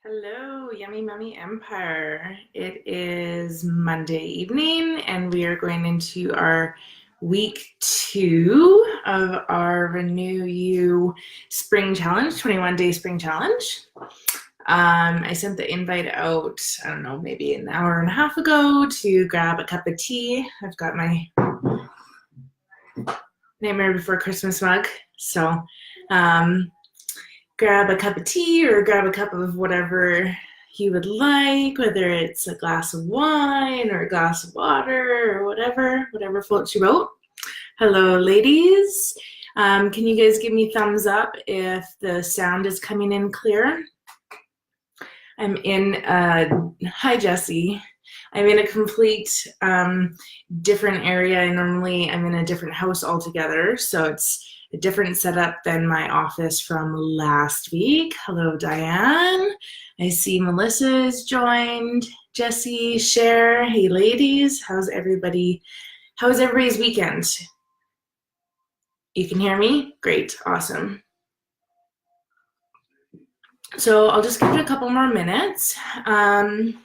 Hello, Yummy Mummy Empire. It is Monday evening, and we are going into our week 2 of our Renew You Spring Challenge, 21-day Spring Challenge. I sent the invite out, I don't know, maybe an hour and a half ago to grab a cup of tea. I've got my Nightmare Before Christmas mug, so grab a cup of tea or grab a cup of whatever you would like, whether it's a glass of wine or a glass of water or whatever floats your boat. Hello, ladies. Can you guys give me thumbs up if the sound is coming in clear? I'm in, hi Jessie. I'm in a complete different area. Normally I'm in a different house altogether, so it's a different setup than my office from last week. Hello, Diane. I see Melissa's joined. Jessie, Cher. Hey, ladies. How's everybody's weekend? You can hear me? Great. Awesome. So I'll just give it a couple more minutes. And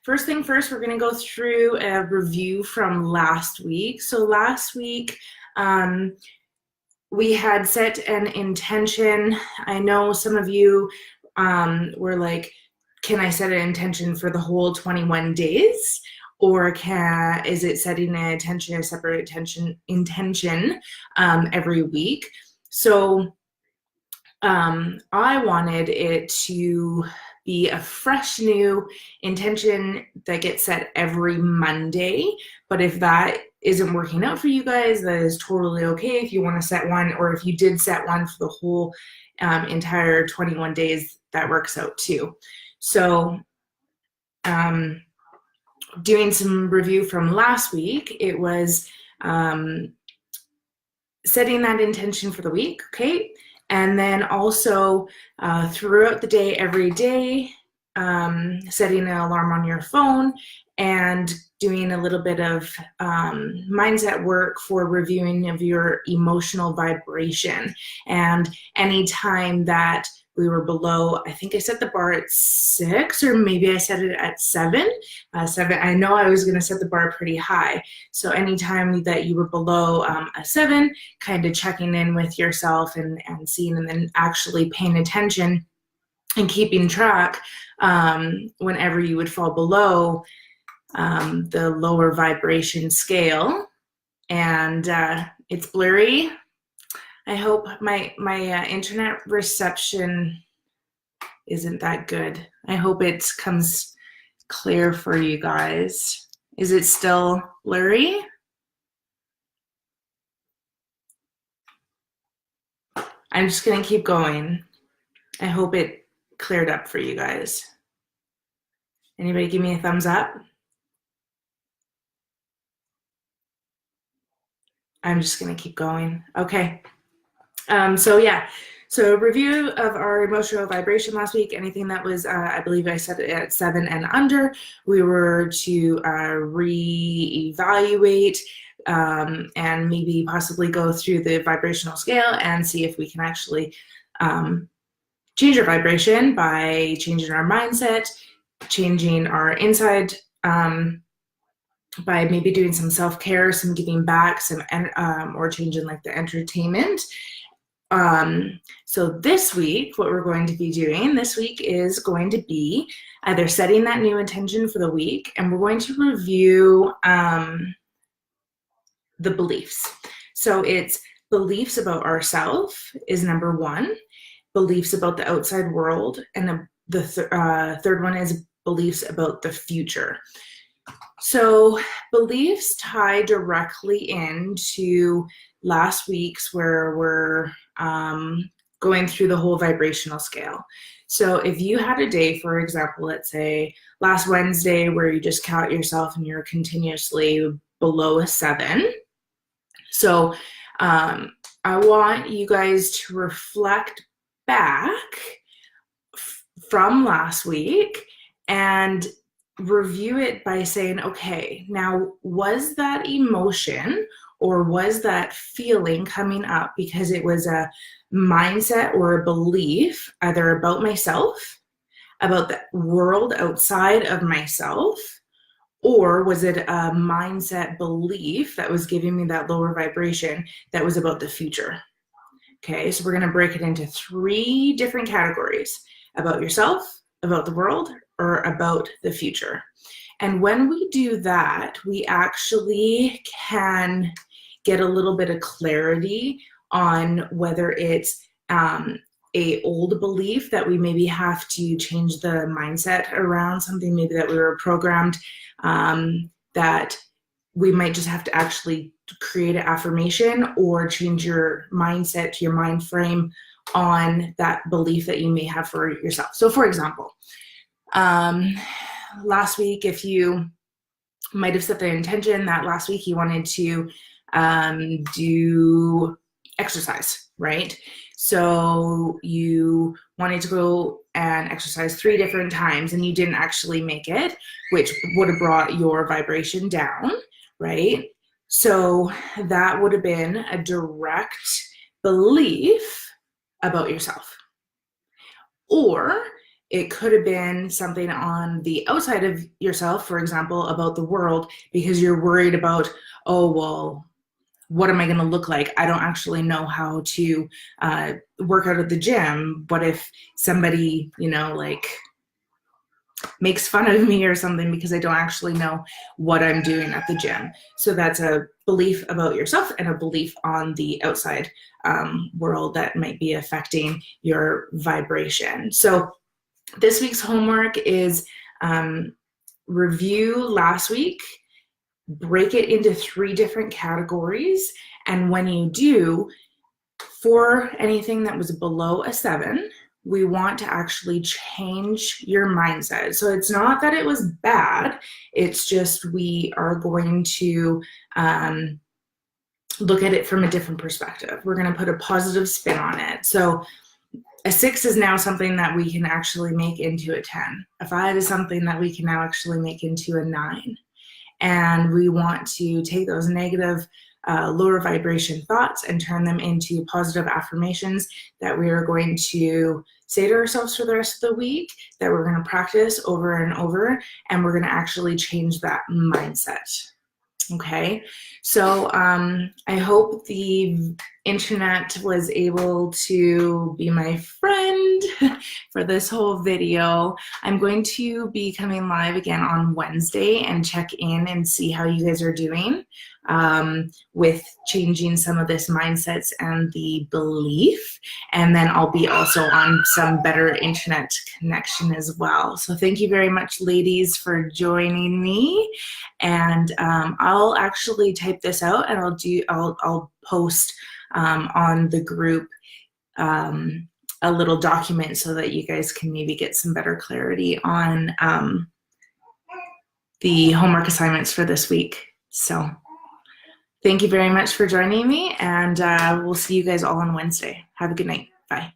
first thing first, we're going to go through a review from last week. So last week, we had set an intention. I know some of you were like, can I set an intention for the whole 21 days? Or is it setting an intention, a separate intention every week? So I wanted it to be a fresh new intention that gets set every Monday. But if that isn't working out for you guys, that is totally okay. If you want to set one, or if you did set one for the whole entire 21 days, that works out too. So doing some review from last week, it was setting that intention for the week, okay? And then also throughout the day, every day, setting an alarm on your phone and doing a little bit of mindset work for reviewing of your emotional vibration. And anytime that we were below, I think I set the bar at 6, or maybe I set it at 7. 7. I know I was going to set the bar pretty high. So anytime that you were below a 7, kind of checking in with yourself and seeing, and then actually paying attention and keeping track whenever you would fall below the lower vibration scale. And it's blurry. I hope my internet reception isn't that good. I hope it comes clear for you guys. Is it still blurry? I'm just gonna keep going. I hope it cleared up for you guys. Anybody give me a thumbs up? I'm just gonna keep going. Okay. So review of our emotional vibration last week, anything that was, I believe I set it at 7 and under, we were to reevaluate and maybe possibly go through the vibrational scale and see if we can actually change our vibration by changing our mindset, changing our inside, by maybe doing some self-care, some giving back, or changing like the entertainment. So this week, what we're going to be doing this week is going to be either setting that new intention for the week, and we're going to review the beliefs. So it's beliefs about ourselves is number 1, beliefs about the outside world, and the third one is beliefs about the future. So beliefs tie directly into last week's, where we're going through the whole vibrational scale. So if you had a day, for example, let's say last Wednesday, where you just count yourself and you're continuously below a 7. So I want you guys to reflect back from last week and review it by saying, okay, now was that emotion or was that feeling coming up because it was a mindset or a belief either about myself, about the world outside of myself, or was it a mindset belief that was giving me that lower vibration that was about the future? Okay, so we're going to break it into 3 different categories: about yourself, about the world, or about the future. And when we do that, we actually can get a little bit of clarity on whether it's a old belief that we maybe have to change the mindset around, something maybe that we were programmed, that we might just have to actually create an affirmation or change your mindset to your mind frame on that belief that you may have for yourself. So for example, last week, if you might have set the intention that last week you wanted to do exercise, right? So you wanted to go and exercise 3 different times and you didn't actually make it, which would have brought your vibration down, right? So that would have been a direct belief about yourself. Or it could have been something on the outside of yourself, for example, about the world, because you're worried about, oh, well, what am I going to look like? I don't actually know how to work out at the gym. What if somebody, like makes fun of me or something because I don't actually know what I'm doing at the gym? So that's a belief about yourself and a belief on the outside world that might be affecting your vibration. So this week's homework is review last week, break it into 3 different categories, and when you do, for anything that was below a 7, we want to actually change your mindset. So it's not that it was bad, it's just we are going to look at it from a different perspective. We're going to put a positive spin on it. So a 6 is now something that we can actually make into a 10. A 5 is something that we can now actually make into a 9. And we want to take those negative, lower vibration thoughts and turn them into positive affirmations that we are going to say to ourselves for the rest of the week, that we're going to practice over and over, and we're going to actually change that mindset. Okay, so I hope the internet was able to be my friend for this whole video. I'm going to be coming live again on Wednesday and check in and see how you guys are doing with changing some of this mindsets and the belief. And then I'll be also on some better internet connection as well. So thank you very much, ladies, for joining me. And I'll actually type this out and I'll post on the group a little document so that you guys can maybe get some better clarity on the homework assignments for this week. So thank you very much for joining me, and we'll see you guys all on Wednesday. Have a good night. Bye.